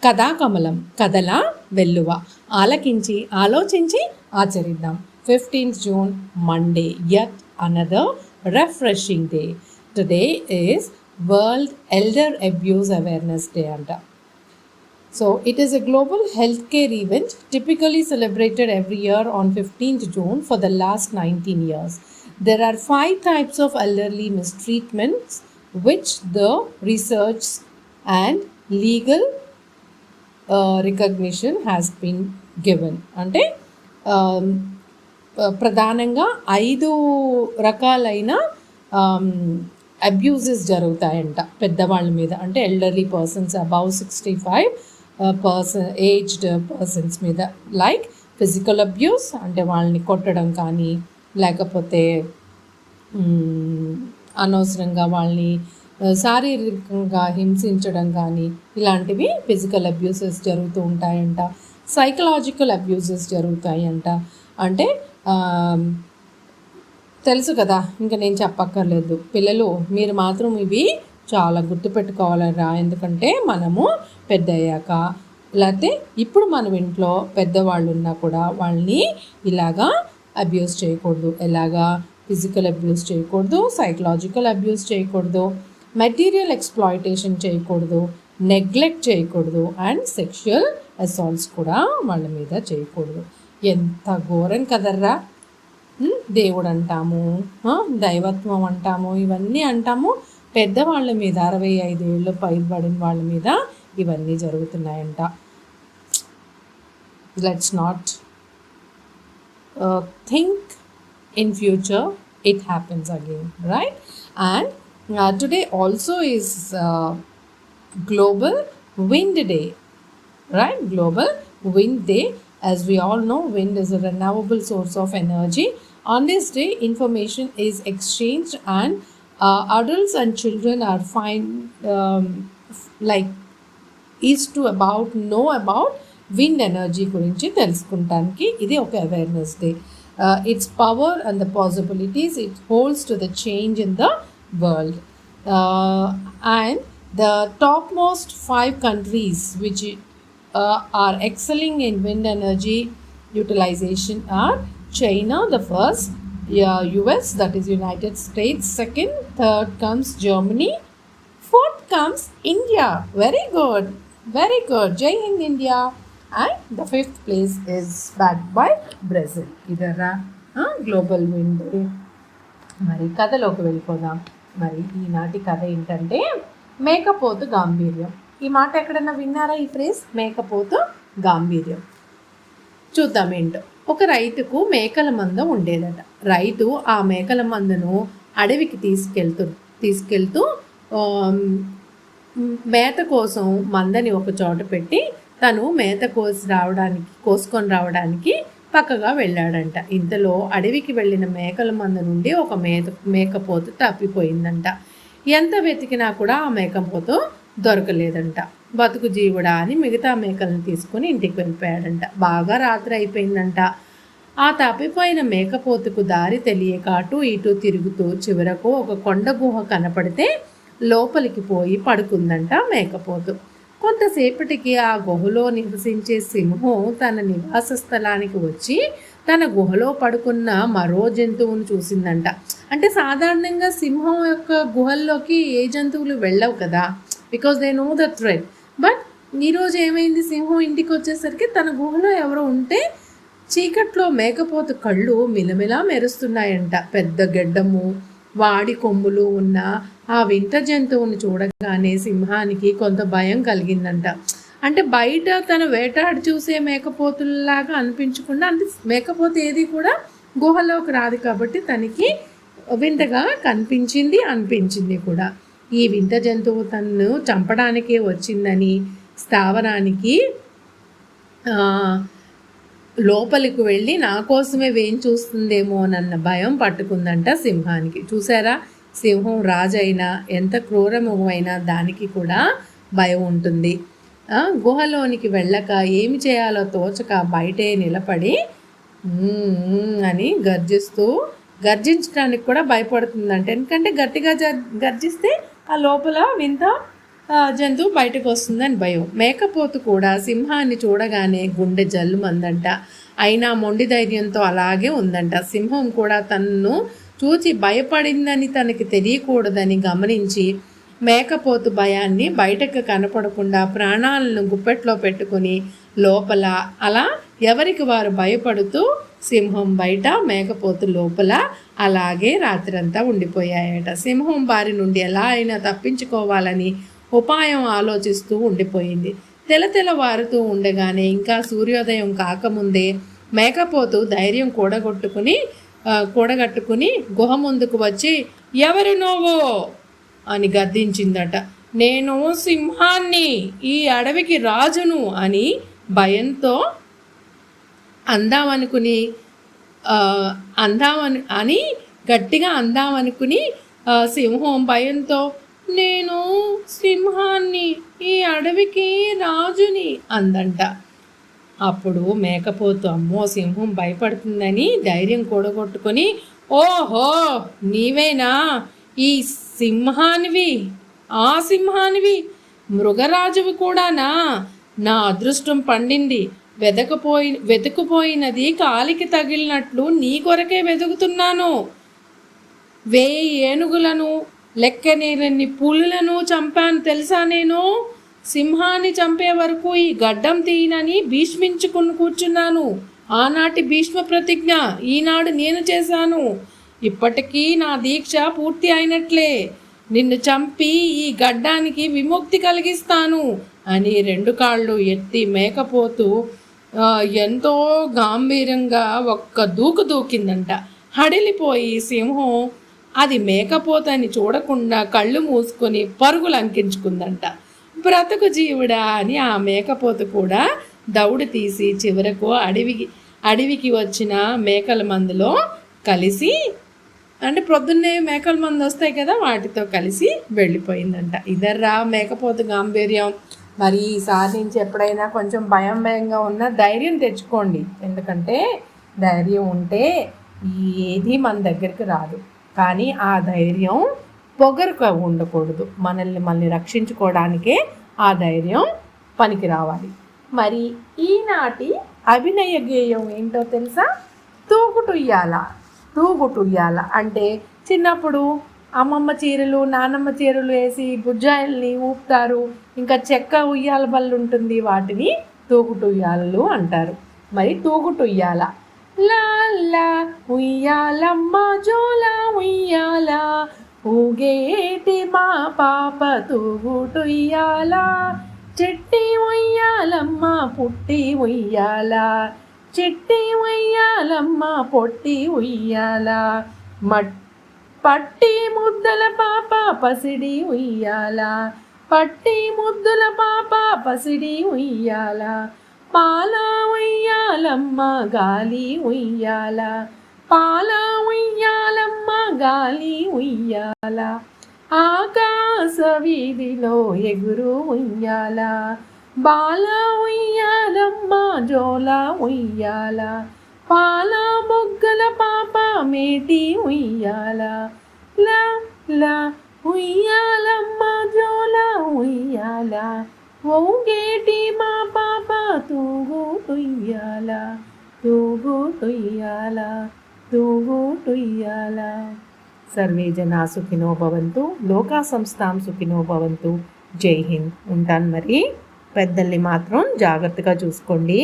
కథాకమలం కథల వెల్లువ ఆలకించి ఆలోచించి ఆచరిద్దాం. 15th June Monday, yet another refreshing day. Today is World Elder Abuse Awareness Day anta. So it is a global healthcare event typically celebrated every year on 15th June for the last 19 years. There are 5 types of elderly mistreatments which the research and legal recognition has been given. అంటే ప్రధానంగా 5 రకాలైన abuses జరుగుతాయంట పెద్దవాళ్ళ మీద. అంటే elderly persons above 65 aged persons మీద. Like physical abuse, అంటే వాళ్ళని కొట్టడం కానీ, లేకపోతే అనవసరంగా వాళ్ళని శారీరకంగా హింసించడం కానీ, ఇలాంటివి ఫిజికల్ అబ్యూసెస్ జరుగుతూ ఉంటాయంట. సైకలాజికల్ అబ్యూసెస్ జరుగుతాయంట. అంటే తెలుసు కదా, ఇంకా నేను చెప్పక్కర్లేదు. పిల్లలు మీరు మాత్రం ఇవి చాలా గుర్తుపెట్టుకోవాలరా. ఎందుకంటే మనము పెద్ద అయ్యాక, లేకపోతే ఇప్పుడు మనం ఇంట్లో పెద్దవాళ్ళు ఉన్నా కూడా వాళ్ళని ఇలాగా అబ్యూస్ చేయకూడదు. ఎలాగా ఫిజికల్ అబ్యూస్ చేయకూడదు, సైకలాజికల్ అబ్యూస్ చేయకూడదు, మెటీరియల్ ఎక్స్ప్లాయిటేషన్ చేయకూడదు, నెగ్లెక్ట్ చేయకూడదు, అండ్ సెక్షువల్ అసాల్ట్స్ కూడా వాళ్ళ మీద చేయకూడదు. ఎంత ఘోరం కదర్రా. దేవుడు అంటాము, దైవత్వం అంటాము, ఇవన్నీ అంటాము. పెద్దవాళ్ళ మీద 65 ఏళ్ళు పైబడిన వాళ్ళ మీద ఇవన్నీ జరుగుతున్నాయంట. Let's not think in future it happens again, right? And today also is Global Wind Day, right? Global Wind Day. As we all know, wind is a renewable source of energy. On this day, information is exchanged and adults and children are know about wind energy గురించి తెలుసుకుంటానికి ఇది ఒక awareness day. Its power and the possibilities it holds to the change in the world. And the topmost 5 countries which are excelling in wind energy utilization are China, the first, US, that is United States, second, third comes Germany, fourth comes India. Very good, very good. Jai Hind India. And the 5th place is backed by Brazil. Idara global wind day. మరి కథలోకి వెళ్ళిపోదాం. మరి ఈనాటి కథ ఏంటంటే మేకపోతు గాంభీర్యం. ఈ మాట ఎక్కడన్నా విన్నారా? ఈ ఫ్రేజ్ మేకపోతు గాంభీర్యం. చూద్దాం ఏంటో. ఒక రైతుకు మేకల మంద ఉండేదట. రైతు ఆ మేకల మందను అడవికి తీసుకెళ్తూ మేత కోసం మందని ఒక చోట పెట్టి తను మేత కోసుకొని రావడానికి పక్కగా వెళ్ళాడంట. ఇంతలో అడవికి వెళ్ళిన మేకల మంద నుండి ఒక మేకపోతు తప్పిపోయిందంట. ఎంత వెతికినా కూడా ఆ మేకపోతు దొరకలేదంట. బతుకు జీవుడా అని మిగతా మేకలను తీసుకుని ఇంటికి వెళ్ళిపోయాడంట. బాగా రాత్రి అయిపోయిందంట. ఆ తప్పిపోయిన మేకపోతుకు దారి తెలియక అటు ఇటు తిరుగుతూ చివరకు ఒక కొండ గుహ కనపడితే లోపలికి పోయి పడుకుందంట మేకపోతు. కొంతసేపటికి ఆ గుహలో నివసించే సింహం తన నివాస స్థలానికి వచ్చి తన గుహలో పడుకున్న మరో జంతువును చూసిందంట. అంటే సాధారణంగా సింహం యొక్క గుహల్లోకి ఏ జంతువులు వెళ్ళవు కదా, because they know the threat. But ఈరోజు ఏమైంది, సింహం ఇంటికి వచ్చేసరికి తన గుహలో ఎవరో ఉంటే చీకట్లో మేకపోతు కళ్ళు మిలమిలా మెరుస్తున్నాయంట. పెద్ద గెడ్డము, వాడి కొమ్ములు ఉన్న ఆ వింత జంతువుని చూడగానే సింహానికి కొంత భయం కలిగిందంట. అంటే బయట తను వేటాడి చూసే మేకపోతుల్లాగా అనిపించకుండా, అంటే మేకపోతు ఏది కూడా గుహలోకి రాదు కాబట్టి తనకి వింతగా అనిపించింది కూడా. ఈ వింత జంతువు తనను చంపడానికే వచ్చిందని, స్థావరానికి లోపలికి వెళ్ళి నా కోసమే వేం చూస్తుందేమోనన్న భయం పట్టుకుందంట సింహానికి. చూసారా, సింహం రాజైనా ఎంత క్రూరముఖమైనా దానికి కూడా భయం ఉంటుంది. గుహలోనికి వెళ్ళక ఏమి చేయాలో తోచక బయటే నిలబడి అని గర్జించడానికి కూడా భయపడుతుందంట. ఎందుకంటే గట్టిగా గర్జిస్తే ఆ లోపల వింత జంతువు బయటకు వస్తుందని భయం. మేకపోతు కూడా సింహాన్ని చూడగానే గుండె జల్లుమందంట. అయినా మొండి ధైర్యంతో అలాగే ఉందంట. సింహం కూడా తనను చూచి భయపడిందని తనకి తెలియకూడదని గమనించి మేకపోతు భయాన్ని బయటకు కనపడకుండా ప్రాణాలను గుప్పెట్లో పెట్టుకుని లోపల అలా ఎవరికి వారు భయపడుతూ సింహం బయట, మేకపోతు లోపల అలాగే రాత్రంతా ఉండిపోయాయట. సింహం బారి నుండి ఎలా అయినా తప్పించుకోవాలని ఉపాయం ఆలోచిస్తూ ఉండిపోయింది. తెలతెలవారుతూ ఉండగానే ఇంకా సూర్యోదయం కాకముందే మేకపోతు ధైర్యం కూడగట్టుకుని గుహ ముందుకు వచ్చి, ఎవరు నువ్వు అని గద్దించిందట. నేను సింహాన్ని, ఈ అడవికి రాజును అని భయంతో గట్టిగా అందామనుకుని సింహం భయంతో, నేను సింహాన్ని, ఈ అడవికి రాజుని అందంట. అప్పుడు మేకపోతు అమ్మో సింహం భయపడుతుందని ధైర్యం కూడగొట్టుకొని, ఓహో నీవేనా ఈ సింహానివి, ఆ సింహానివి, మృగరాజువి కూడానా? నా అదృష్టం పండింది. వెతుకుపోయినది కాలికి తగిలినట్లు నీ కొరకే వెతుకుతున్నాను. 1000 ఏనుగులను, లెక్కనేరన్ని పులులను చంపాను తెలుసా నేను. సింహాన్ని చంపే వరకు ఈ గడ్డం తీయనని భీష్మించుకుని కూర్చున్నాను. ఆనాటి భీష్మ ప్రతిజ్ఞ ఈనాడు నేను చేశాను. ఇప్పటికీ నా దీక్ష పూర్తి అయినట్లే. నిన్ను చంపి ఈ గడ్డానికి విముక్తి కలిగిస్తాను అని 2 కాళ్ళు ఎత్తి మేకపోతూ ఎంతో గాంభీర్యంగా ఒక్క దూకు దూకిందంట. హడిలిపోయి సింహం అది మేకపోతని చూడకుండా కళ్ళు మూసుకొని పరుగులు అంకించుకుందంట. బ్రతుకు జీవుడా అని ఆ మేకపోతు కూడా దౌడు తీసి చివరకు అడవికి వచ్చిన మేకల మందులో కలిసి, అంటే ప్రొద్దున్నే మేకల మందు వస్తాయి కదా, వాటితో కలిసి వెళ్ళిపోయిందంట. ఇదర్రా మేకపోతు గాంభీర్యం. మరి ఈసారి నుంచి ఎప్పుడైనా కొంచెం భయంగా ఉన్న ధైర్యం తెచ్చుకోండి. ఎందుకంటే ధైర్యం ఉంటే ఏది మన దగ్గరికి రాదు. కానీ ఆ ధైర్యం పొగరుగా ఉండకూడదు. మనల్ని రక్షించుకోవడానికే ఆ ధైర్యం పనికి రావాలి. మరి ఈనాటి అభినయ గేయం ఏంటో తెలుసా? తూగుటుయ్యాల. తూగుటుయ్యాల అంటే చిన్నప్పుడు అమ్మమ్మ చీరలు, నానమ్మ చీరలు వేసి బుజ్జాయిల్ని ఊపుతారు. ఇంకా చెక్క ఉయ్యాల బళ్ళు ఉంటుంది, వాటిని తూగుటుయ్యాలలు అంటారు. మరి తూగుటుయ్యాల. లాల్లా ఉయ్యాలమ్మ జోల ఉయ్యాల, ఊగేటి మా పాప తూగుటుయ్యాల, చిట్టి ఉయ్యాలమ్మ పుట్టి ఉయ్యాల, చిట్టి ఉయ్యాలమ్మ పొట్టి ఉయ్యాల, పట్టి ముద్దల పాప పసిడి ఉయ్యాల, పట్టి ముద్దుల పాప పసిడి ఉయ్యాల, పాల ఉయ్యాలమ్మ గాలి ఉయ్యాల, పాల ఉయ్యాలమ్మ గాలి ఉయ్యాల, ఆకాశ వీధిలో ఎగురు ఉయ్యాల, బాల ఉయ్యాలమ్మ జోల ఉయ్యాల, పాల బొగ్గల పాప మేటి ఉయ్యాల, లా లా ఉయ్యాలమ్మ జోల ఉయ్యాల, ఊగేటి మా పాప తూగుటుయ్యాల, తూగుటుయ్యాల, తూగుటుయ్యాల. సర్వే జనా సుఖినో భవంతు, లోకా సంస్థాం సుఖినో భవంతు. జై హింద్. ఉంటాను మరి. పెద్దల్ని మాత్రం జాగ్రత్తగా చూసుకోండి.